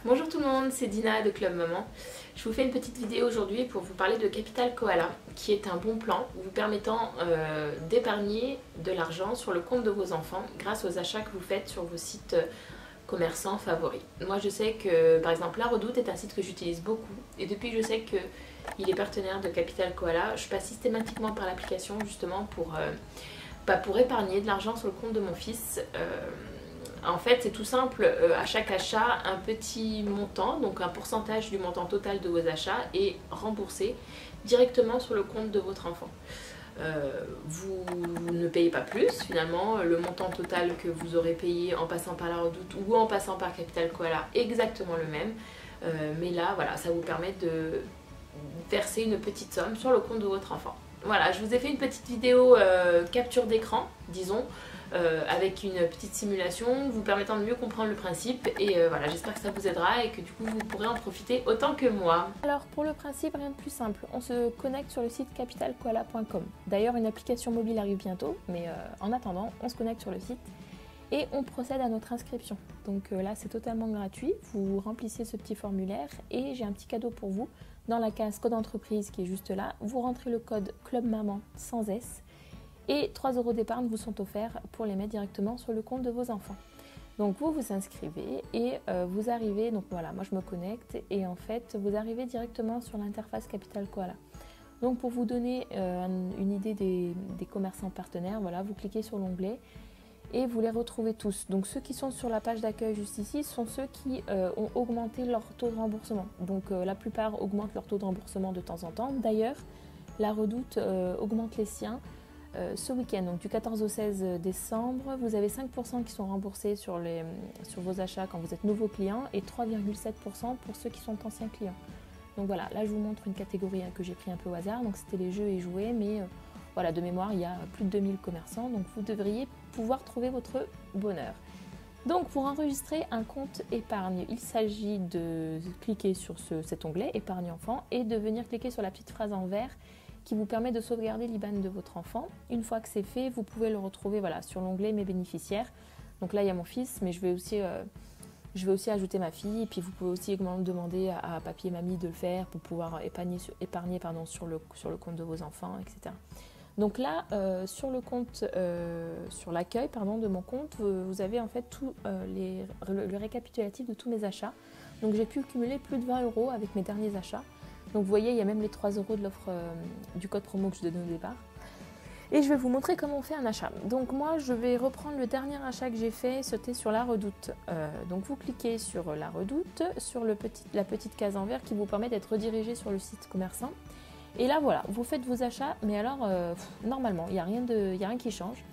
Bonjour tout le monde, c'est Dina de Club Maman. Je vous fais une petite vidéo aujourd'hui pour vous parler de Capital Koala, qui est un bon plan vous permettant d'épargner de l'argent sur le compte de vos enfants grâce aux achats que vous faites sur vos sites commerçants favoris. Moi je sais que par exemple La Redoute est un site que j'utilise beaucoup et depuis que je sais qu'il est partenaire de Capital Koala, je passe systématiquement par l'application justement pour épargner de l'argent sur le compte de mon fils. En fait, c'est tout simple, à chaque achat, un petit montant, donc un pourcentage du montant total de vos achats est remboursé directement sur le compte de votre enfant. Vous ne payez pas plus, finalement, le montant total que vous aurez payé en passant par La Redoute ou en passant par Capital Koala est exactement le même. Mais là, voilà, ça vous permet de verser une petite somme sur le compte de votre enfant. Voilà, je vous ai fait une petite vidéo capture d'écran, disons, avec une petite simulation vous permettant de mieux comprendre le principe et voilà, j'espère que ça vous aidera et que du coup vous pourrez en profiter autant que moi. Alors pour le principe, rien de plus simple, on se connecte sur le site capitalkoala.com. D'ailleurs une application mobile arrive bientôt, mais en attendant on se connecte sur le site et on procède à notre inscription. Donc là c'est totalement gratuit, vous remplissez ce petit formulaire et j'ai un petit cadeau pour vous. Dans la case code entreprise qui est juste là, vous rentrez le code Club Maman sans S et 3 € d'épargne vous sont offerts pour les mettre directement sur le compte de vos enfants. Donc vous vous inscrivez et vous arrivez, donc voilà, moi je me connecte et en fait vous arrivez directement sur l'interface Capital Koala. Donc pour vous donner une idée des commerçants partenaires, voilà, vous cliquez sur l'onglet et vous les retrouvez tous. Donc ceux qui sont sur la page d'accueil juste ici sont ceux qui ont augmenté leur taux de remboursement. Donc la plupart augmentent leur taux de remboursement de temps en temps. D'ailleurs, La Redoute augmente les siens ce week-end, donc du 14 au 16 décembre. Vous avez 5% qui sont remboursés sur vos achats quand vous êtes nouveau client et 3,7% pour ceux qui sont anciens clients. Donc voilà, là je vous montre une catégorie que j'ai pris un peu au hasard. Donc c'était les jeux et jouets, mais voilà, de mémoire, il y a plus de 2000 commerçants, donc vous devriez pouvoir trouver votre bonheur. Donc pour enregistrer un compte épargne, il s'agit de cliquer sur cet onglet épargne enfant et de venir cliquer sur la petite phrase en vert qui vous permet de sauvegarder l'IBAN de votre enfant. Une fois que c'est fait, vous pouvez le retrouver voilà, sur l'onglet mes bénéficiaires. Donc là il y a mon fils, mais je vais aussi ajouter ma fille, et puis vous pouvez aussi également demander à papy et mamie de le faire pour pouvoir épargner sur le compte de vos enfants, etc. Donc là, sur l'accueil de mon compte, vous avez en fait tout le récapitulatif de tous mes achats. Donc j'ai pu cumuler plus de 20 € avec mes derniers achats. Donc vous voyez, il y a même les 3 € de l'offre du code promo que je donnais au départ. Et je vais vous montrer comment on fait un achat. Donc moi, je vais reprendre le dernier achat que j'ai fait, c'était sur La Redoute. Donc vous cliquez sur La Redoute, sur la petite case en vert qui vous permet d'être redirigé sur le site commerçant. Et là voilà, vous faites vos achats, mais alors normalement, il n'y a rien qui change.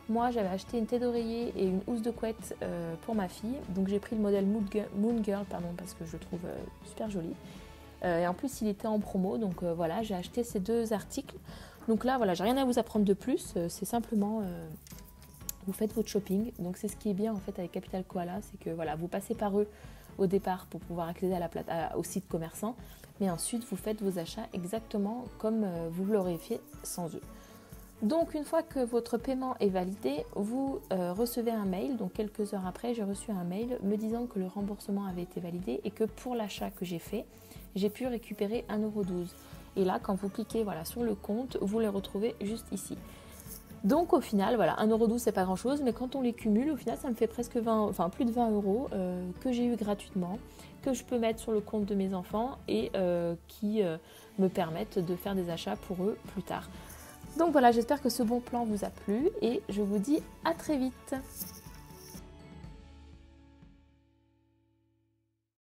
Moi j'avais acheté une tête d'oreiller et une housse de couette pour ma fille. Donc j'ai pris le modèle Moon Girl parce que je le trouve super joli. Et en plus il était en promo, donc voilà, j'ai acheté ces deux articles. Donc là voilà, j'ai rien à vous apprendre de plus, c'est simplement vous faites votre shopping. Donc c'est ce qui est bien en fait avec Capital Koala, c'est que voilà, vous passez par eux au départ pour pouvoir accéder au site commerçant, mais ensuite vous faites vos achats exactement comme vous l'aurez fait sans eux. Donc une fois que votre paiement est validé, vous recevez un mail. Donc quelques heures après, j'ai reçu un mail me disant que le remboursement avait été validé et que pour l'achat que j'ai fait, j'ai pu récupérer 1,12 €. Et là, quand vous cliquez voilà, sur le compte, vous les retrouvez juste ici. Donc au final, voilà, 1,12 € c'est pas grand chose, mais quand on les cumule, au final ça me fait presque plus de 20 € que j'ai eu gratuitement, que je peux mettre sur le compte de mes enfants et qui me permettent de faire des achats pour eux plus tard. Donc voilà, j'espère que ce bon plan vous a plu et je vous dis à très vite.